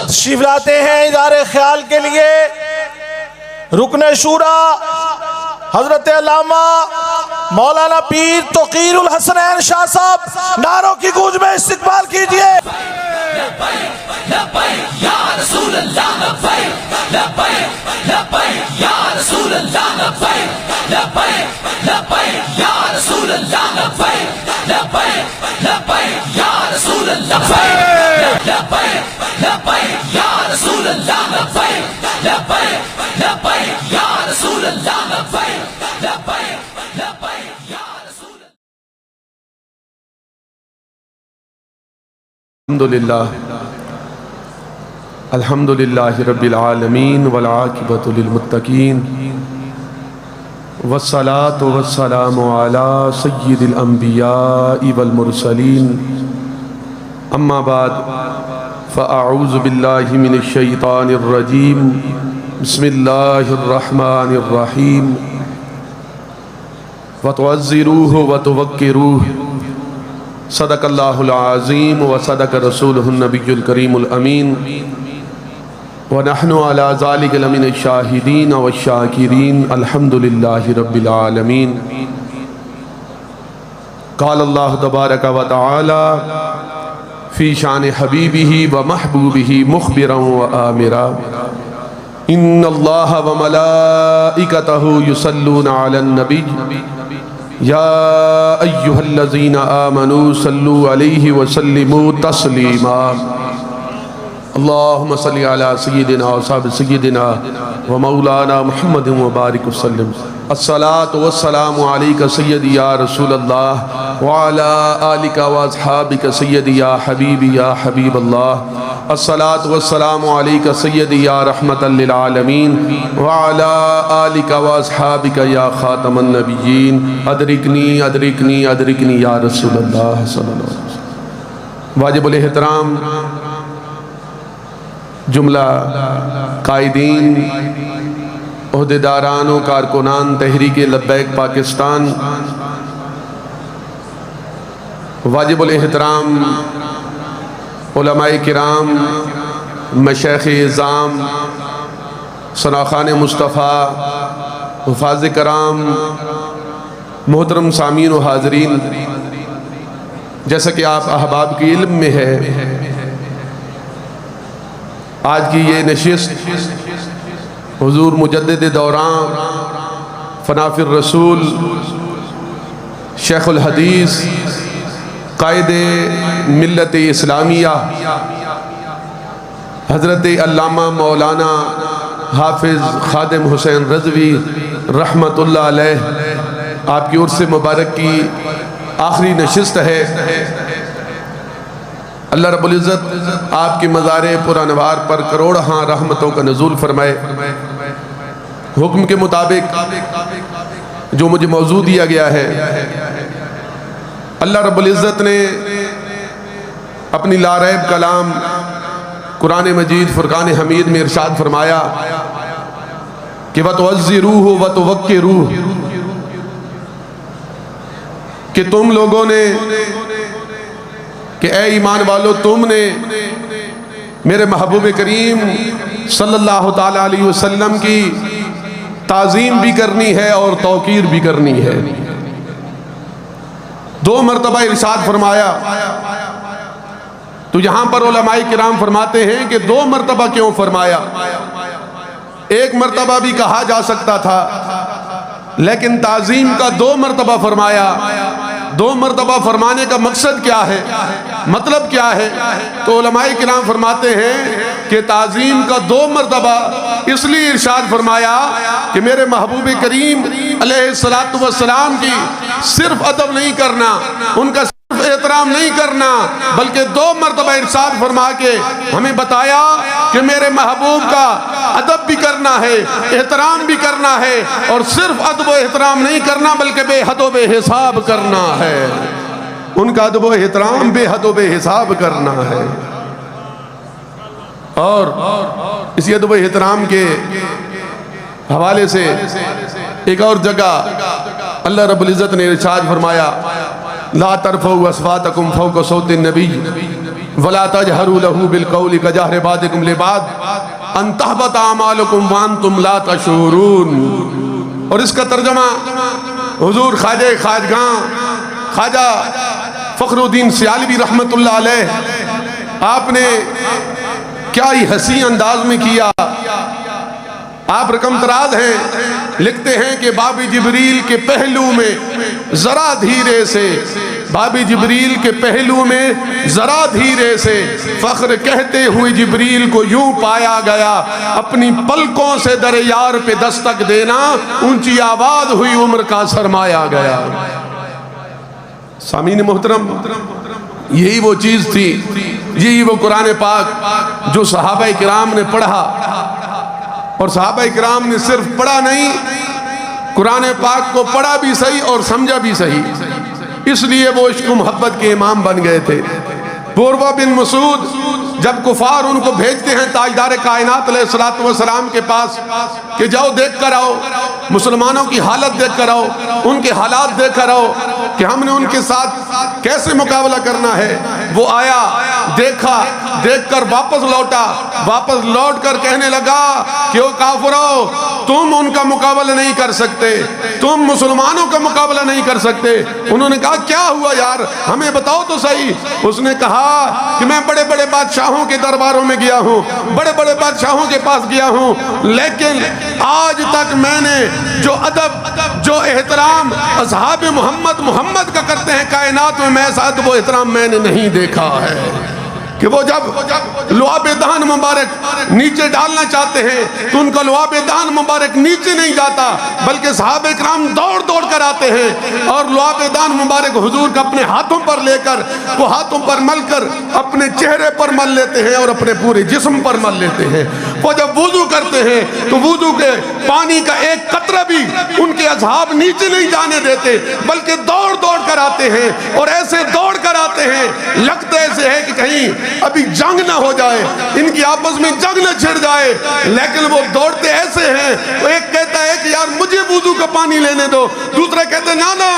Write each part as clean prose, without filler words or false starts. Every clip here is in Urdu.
تشریف لاتے ہیں اظہار خیال کے لیے رکن شورا حضرت علامہ مولانا پیر توقیر الحسنین شاہ صاحب، نعروں کی گونج میں استقبال کیجئے۔ لبیک لبیک یا رسول اللہ، لبیک لبیک لبیک یا رسول اللہ، لبیک لبیک لبیک یا رسول اللہ، لبیک لبیک لبیک یا رسول اللہ، لبیک لبیک یا رسول اللہ، لبیک لبیک لبیک یا رسول اللہ، لبیک لبیک لبیک یا رسول اللہ۔ الحمدللہ رب العالمین والعاقبۃ للمتقین والصلاة والسلام علی سید الانبیاء والمرسلین، اما بعد فاعوذ باللہ من الشیطان الرجیم، بسم اللہ الرحمن الرحیم، وتعزروہ وتوقروہ، صدق اللہ العظیم وصدق رسولہ النبی الکریم الامین، ونحن علی ذلک لمن الشاہدین والشاکرین، الحمدللہ رب العالمین۔ قال اللہ تبارک و تعالی فی شان حبیبہ و محبوبہ مخبرا و آمرا، ان اللہ و ملائکتہ یصلون علی النبی یا ایہا الذین آمنوا صلوا علیہ وسلموا تسلیما، اللہم صلی علی سیدنا و صحب سیدنا و مولانا محمد مبارک وسلم، الصلاة والسلام علیکہ سیدی یا رسول اللہ وعلا آلکہ و اصحابکہ سیدی یا حبیبی یا حبیب اللہ، الصلاة والسلام علیکہ سیدی یا رحمتا للعالمین وعلا آلکہ و اصحابکہ یا خاتم النبیین، ادرکنی ادرکنی ادرکنی یا رسول اللہ صلی اللہ علیہ وسلم۔ واجب الاحترام جملہ قائدین، عہدیداران و کارکنان تحریک لبیک پاکستان، واجب الاحترام علماء کرام، مشایخ اعظام، ثناخان مصطفیٰ، حفاظ کرام، محترم سامعین و حاضرین، جیسا کہ آپ احباب کی علم میں ہے، آج کی یہ نشست حضور مجدد دوران فناف الرسول شیخ الحدیث قائد ملت اسلامیہ حضرت علامہ مولانا حافظ خادم حسین رضوی رحمت اللہ علیہ، آپ کی عرس مبارک کی آخری نشست ہے۔ اللہ رب العزت آپ کی مزار پرانوار پر کروڑہاں رحمتوں کا نزول فرمائے۔ حکم کے مطابق جو مجھے موضوع دیا گیا ہے، اللہ رب العزت نے اپنی لاریب کلام قرآن مجید فرقان حمید میں ارشاد فرمایا کہ وَتُعَزِّرُوهُ وَتُوَقِّرُوهُ، کہ تم لوگوں نے، کہ اے ایمان والو تم نے میرے محبوب کریم صلی اللہ تعالیٰ علیہ وسلم کی تعظیم بھی کرنی ہے اور توقیر بھی کرنی ہے۔ دو مرتبہ ارشاد فرمایا، تو یہاں پر علماء کرام فرماتے ہیں کہ دو مرتبہ کیوں فرمایا؟ ایک مرتبہ بھی کہا جا سکتا تھا، لیکن تعظیم کا دو مرتبہ فرمایا۔ دو مرتبہ فرمانے کا مقصد کیا ہے، مطلب کیا ہے؟ تو علماء کرام فرماتے ہیں کہ تعظیم کا دو مرتبہ اس لیے ارشاد فرمایا کہ میرے محبوب کریم علیہ السلام کی صرف ادب نہیں کرنا، ان کا صرف احترام نہیں کرنا، بلکہ دو مرتبہ ارشاد فرما کے ہمیں بتایا کہ میرے محبوب کا ادب بھی کرنا ہے، احترام بھی کرنا ہے، اور صرف ادب و احترام نہیں کرنا بلکہ بے حد و بے حساب کرنا ہے۔ ان کا ادب و احترام بے حد و بے حساب کرنا ہے۔ اور اسی ادب و احترام کے حوالے سے ایک اور جگہ اللہ رب العزت نے ارشاد فرمایا لا ترفعوا اصواتکم فوق صوت النبی ولا تجهروا له بالقول كجهر بعضكم لبعض ان تحبط اعمالكم وانتم لا تشعرون. اور اس کا ترجمہ حضور خواجہ خواجگاں خواجہ فخر الدین سیالوی رحمت اللہ علیہ آپ نے کیا ہی حسین انداز میں کیا. آپ رقم تراز ہیں، لکھتے ہیں کہ باب جبریل کے پہلو میں ذرا دھیرے سے، باب جبریل کے پہلو میں ذرا دھیرے سے فخر کہتے ہوئے جبریل کو یوں پایا گیا، اپنی پلکوں سے در یار پہ دستک دینا، اونچی آواز ہوئی عمر کا سرمایا گیا. سامعین محترم، یہی وہ چیز تھی، یہی وہ قرآن پاک جو صحابہ کرام نے پڑھا، اور صحابہ کرام نے صرف پڑھا نہیں، قرآن پاک کو پڑھا بھی صحیح اور سمجھا بھی صحیح. اس لیے وہ عشق و محبت کے امام بن گئے تھے. عروہ بن مسعود جب کفار ان کو بھیجتے ہیں تاجدار کائنات علیہ السلام کے پاس کہ جاؤ دیکھ کر آؤ، مسلمانوں کی حالت دیکھ کر آؤ، ان کے حالات دیکھ کر آؤ کہ ہم نے ان کے ساتھ کیسے مقابلہ کرنا ہے. وہ آیا، دیکھا، دیکھ کر واپس لوٹا، واپس لوٹ کر کہنے لگا کہ او کافرو، تم ان کا مقابلہ نہیں کر سکتے، تم مسلمانوں کا مقابلہ نہیں کر سکتے. انہوں نے کہا کیا ہوا یار، ہمیں بتاؤ تو صحیح. اس نے کہا کہ میں بڑے بڑے بادشاہوں کے درباروں میں گیا ہوں، بڑے بڑے بادشاہوں کے پاس گیا ہوں، لیکن آج تک میں نے جو ادب، جو احترام اصحاب محمد کا کرتے ہیں کائنات میں ایسا ادب و احترام میں نے نہیں دیکھا ہے. کہ وہ جب لعاب دہن مبارک نیچے ڈالنا چاہتے ہیں تو ان کا لعاب دہن مبارک نیچے نہیں جاتا، بلکہ صحابہ کرام دوڑ دوڑ کر آتے ہیں اور لعاب دہن مبارک حضور کا اپنے ہاتھوں پر لے کر، وہ ہاتھوں پر مل کر اپنے چہرے پر مل لیتے ہیں اور اپنے پورے جسم پر مل لیتے ہیں. وہ جب وضو کرتے ہیں تو وضو کے پانی کا ایک قطرہ بھی ان کے اصحاب نیچے نہیں جانے دیتے، بلکہ دوڑ دوڑ کر آتے ہیں، اور ایسے دوڑ کر آتے ہیں لگتا ایسے ہے کہ کہیں ابھی جنگ نہ ہو جائے، ان کی آپس میں جنگ نہ چھڑ جائے. لیکن وہ دوڑتے ایسے ہیں، ایک کہتا ہے کہ یار مجھے وضو کا پانی لینے دو، دوسرا کہتے ہیں نا نا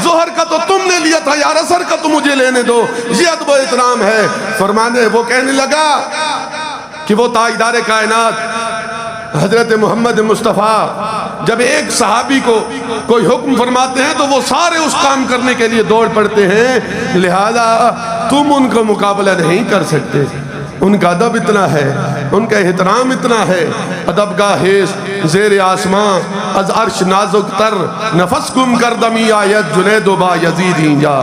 ظہر کا تو تم نے لیا تھا یار، عصر کا تو مجھے لینے دو. یہ ادب و احترام ہے. فرمانے وہ کہنے لگا کہ وہ تاجدار کائنات حضرت محمد مصطفیٰ جب ایک صحابی کو کوئی حکم فرماتے ہیں تو وہ سارے اس کام کرنے کے لیے دوڑ پڑتے ہیں، لہذا تم ان کا مقابلہ نہیں کر سکتے. ان کا ادب اتنا ہے، ان کا احترام اتنا ہے. ادب کا حیث زیر آسمان از عرش نازک تر، نفس گم کردمی آیت جنید و با یزید اینجا.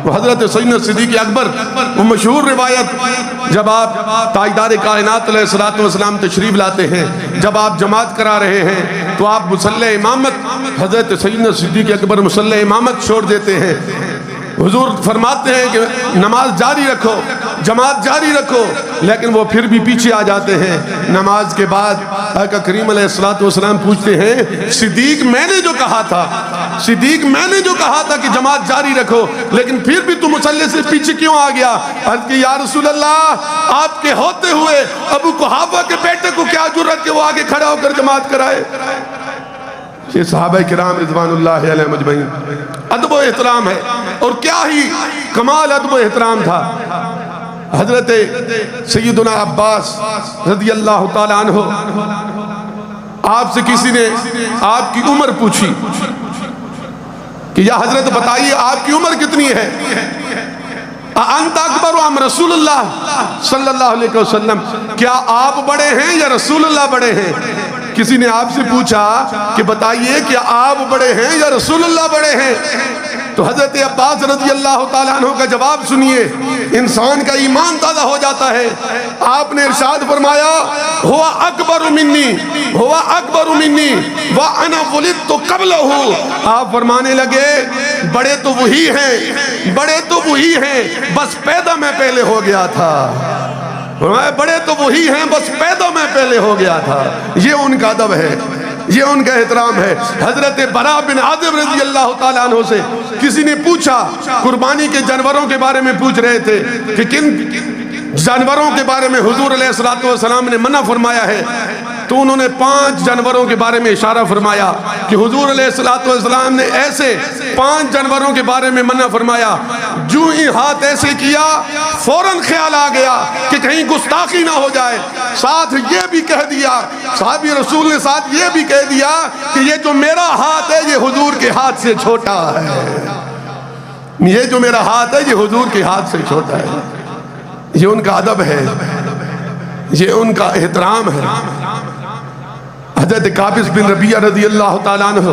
وہ حضرت سیدنا صدیق اکبر، وہ مشہور روایت، جب آپ تاجدار کائنات علیہ السلام تشریف لاتے ہیں، جب آپ جماعت کرا رہے ہیں تو آپ مصلی امامت، حضرت سیدنا صدیق اکبر مصلی امامت چھوڑ دیتے ہیں. حضور فرماتے ہیں کہ نماز جاری رکھو، جماعت جاری رکھو، لیکن وہ پھر بھی پیچھے آ جاتے ہیں. نماز کے بعد آقا کریم علیہ السلام پوچھتے ہیں صدیق میں نے جو کہا تھا، صدیق میں نے جو کہا تھا کہ جماعت جاری رکھو، لیکن پھر بھی تم مصلی سے پیچھے کیوں آ گیا؟ عرض کی یا رسول اللہ، آپ کے ہوتے ہوئے ابو قحافہ کے بیٹے کو کیا جرأت کہ وہ آگے کھڑا ہو کر جماعت کرائے؟ یہ صحابہ کرام رضوان اللہ علیہ مجمعین. ادب و احترام ہے، اور کیا ہی کمال ادب و احترام تھا. حضرت سیدنا عباس رضی اللہ تعالیٰ عنہ، آپ سے کسی نے آپ کی عمر پوچھی کہ یا حضرت بتائیے آپ کی عمر کتنی ہے؟ انت اکبر ام رسول اللہ صلی اللہ علیہ وسلم، کیا آپ بڑے ہیں یا رسول اللہ بڑے ہیں؟ کسی نے آپ سے پوچھا کہ بتائیے کیا آپ بڑے ہیں یا رسول اللہ بڑے ہیں؟ تو حضرت عباس رضی اللہ تعالیٰ عنہ کا جواب سنیے، انسان کا ایمان تازہ ہو جاتا ہے. آپ نے ارشاد فرمایا ہوا اکبر منی، ہوا اکبر منی وانا ولدت قبلہ. آپ فرمانے لگے بڑے تو وہی ہیں، بڑے تو وہی ہیں، بس پیدا میں پہلے ہو گیا تھا. بڑے تو وہی ہیں، بس پیدا میں پہلے ہو گیا تھا. یہ ان کا ادب ہے، یہ ان کا احترام ہے. حضرت برا بن عازب رضی اللہ تعالیٰ عنہ سے کسی نے پوچھا، قربانی کے جانوروں کے بارے میں پوچھ رہے تھے کہ کن جانوروں کے بارے میں حضور علیہ السلام نے منع فرمایا ہے. تو انہوں نے 5 جانوروں کے بارے میں اشارہ فرمایا کہ حضور علیہ الصلوۃ والسلام نے ایسے 5 جانوروں کے بارے میں منع فرمایا. جو ہی ہاتھ ایسے کیا فوراً خیال آ گیا کہ کہیں گستاخی نہ ہو جائے. ساتھ یہ بھی کہہ دیا, صحابی رسول نے ساتھ یہ بھی کہہ دیا کہ یہ جو میرا ہاتھ ہے یہ حضور کے ہاتھ سے چھوٹا ہے. یہ جو میرا ہاتھ ہے یہ حضور کے ہاتھ سے چھوٹا ہے. یہ ان کا ادب ہے, یہ ان کا احترام ہے. حضرت قابس بن ربیعہ رضی اللہ تعالیٰ عنہ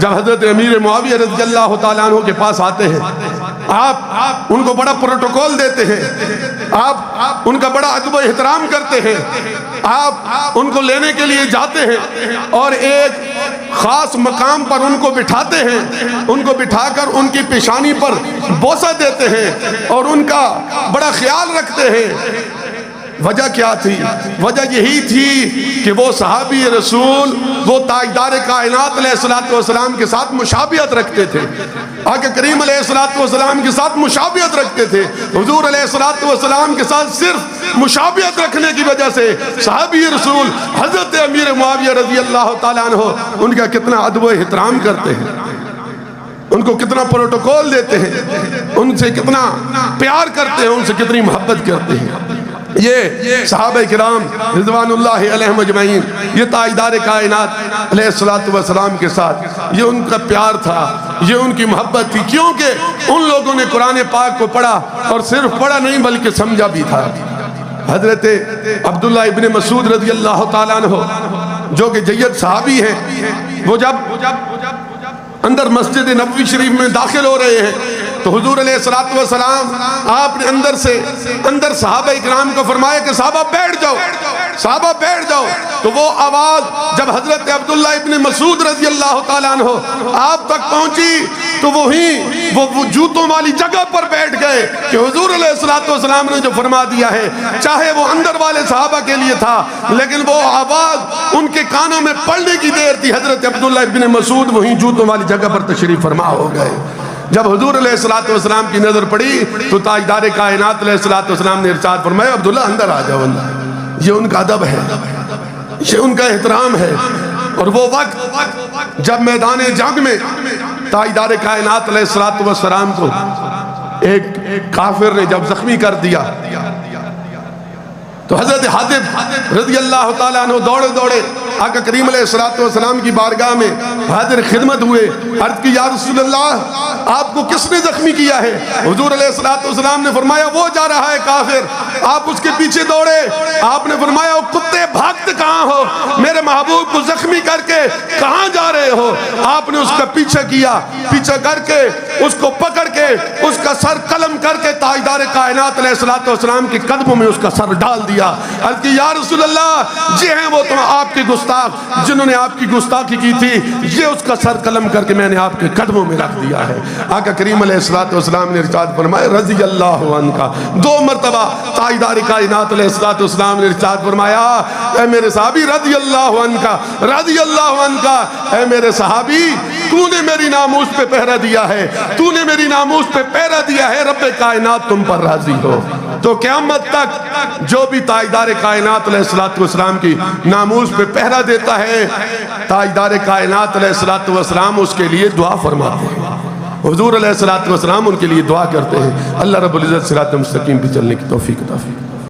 جب حضرت امیر معاویہ رضی اللہ تعالیٰ عنہ کے پاس آتے ہیں, آپ ان کو بڑا پروٹوکول دیتے ہیں, آپ ان کا بڑا ادب و احترام کرتے ہیں, آپ ان کو لینے کے لیے جاتے ہیں اور ایک خاص مقام پر ان کو بٹھاتے ہیں. ان کو بٹھا کر ان کی پیشانی پر بوسہ دیتے ہیں اور ان کا بڑا خیال رکھتے ہیں. وجہ کیا تھی؟ وجہ یہی تھی کہ وہ صحابی رسول وہ تاجدار کائنات علیہ الصلوۃ والسلام کے ساتھ مشابہت رکھتے تھے, آقا کریم علیہ الصلوۃ والسلام کے ساتھ مشابہت رکھتے تھے. حضور علیہ الصلوۃ والسلام کے ساتھ صرف مشابہت رکھنے کی وجہ سے صحابی رسول حضرت امیر معاویہ رضی اللہ تعالیٰ عنہ ان کا کتنا ادب و احترام کرتے ہیں, ان کو کتنا پروٹوکول دیتے ہیں, ان سے کتنا پیار کرتے ہیں, ان سے کتنی محبت کرتے ہیں. یہ صحابہ کرام رضوان اللہ علیہم اجمعین, یہ تاجدار کائنات علیہ الصلوۃ والسلام کے ساتھ یہ ان کا پیار تھا, یہ ان کی محبت تھی, کیونکہ ان لوگوں نے قرآن پاک کو پڑھا اور صرف پڑھا نہیں بلکہ سمجھا بھی تھا. حضرت عبداللہ ابن مسعود رضی اللہ تعالیٰ عنہ جو کہ جید صحابی ہیں, وہ جب اندر مسجد نبوی شریف میں داخل ہو رہے ہیں تو حضور علیہ الصلوۃ والسلام آپ نے اندر صحابہ اکرام کو فرمایا کہ صحابہ بیٹھ جاؤ, صحابہ بیٹھ جاؤ. تو وہ آواز جب حضرت عبداللہ ابن مسعود رضی اللہ تعالیٰ عنہ آپ تک پہنچی تو وہ جوتوں والی جگہ پر بیٹھ گئے کہ حضور علیہ الصلوۃ والسلام نے جو فرما دیا ہے, چاہے وہ اندر والے صحابہ کے لیے تھا لیکن وہ آواز ان کے کانوں میں پڑنے کی دیر تھی. حضرت عبداللہ ابن مسعود وہیں جوتوں والی جگہ پر تشریف فرما ہو گئے. جب حضور علیہ الصلوۃ والسلام کی نظر پڑی تو تاجدار کائنات علیہ الصلوۃ والسلام نے ارشاد فرمایا عبداللہ اندر آ جاؤ. یہ ان کا ادب ہے, یہ ان کا احترام ہے. اور وہ وقت جب میدان جنگ میں تاجدار کائنات علیہ الصلوۃ والسلام کو ایک کافر نے جب زخمی کر دیا تو حضرت حاتب رضی اللہ تعالیٰ عنہ دوڑے دوڑے آقا کریم علیہ الصلوۃ والسلام کی بارگاہ میں حاضر خدمت ہوئے. عرض کی یا رسول اللہ آپ کو کس نے زخمی کیا ہے؟ حضور علیہ الصلوۃ والسلام نے فرمایا وہ جا رہا ہے کافر. آپ اس کے پیچھے دوڑے, آپ نے فرمایا وہ کتے بھاگتے کہاں ہو, میرے محبوب کو زخمی کر کے کہاں جا رہے ہو؟ آپ نے اس کا پیچھا کیا, پیچھا کر کے اس کو پکڑ کے اس کا سر قلم کر کے تاجدار کائنات علیہ الصلوۃ والسلام کے قدموں میں اس کا سر ڈال دیا. عرض کی یا رسول اللہ یہ ہیں وہ تم آپ کے گستاخ جنہوں نے آپ کی گستاخی کی تھی, یہ اس کا سر قلم کر کے میں نے آپ کے قدموں میں رکھ دیا ہے. آقا کریم علیہ الصلوۃ والسلام نے ارشاد فرمایا رضی اللہ عنہ. 2 مرتبہ تاجدار کائنات علیہ الصلوۃ والسلام نے ارشاد فرمایا اے میرے صحابی رضی اللہ عنہ, رضی اللہ عنہ. اے میرے صحابی تو نے میری ناموس پہ پہرا دیا ہے, تو نے میری ناموس پہ پہرا دیا ہے, رب کائنات تم پر راضی ہو. تو قیامت تک جو بھی تاجدار کائنات علیہ الصلوۃ والسلام کی ناموس پہ پہرا دیتا ہے تاجدار کائنات علیہ الصلوۃ والسلام اس کے لیے دعا فرماتے ہیں. حضور علیہ الصلوۃ والسلام ان کے لیے دعا کرتے ہیں. اللہ رب العزت صراط مستقیم پہ چلنے کی توفیق عطا فرمائے.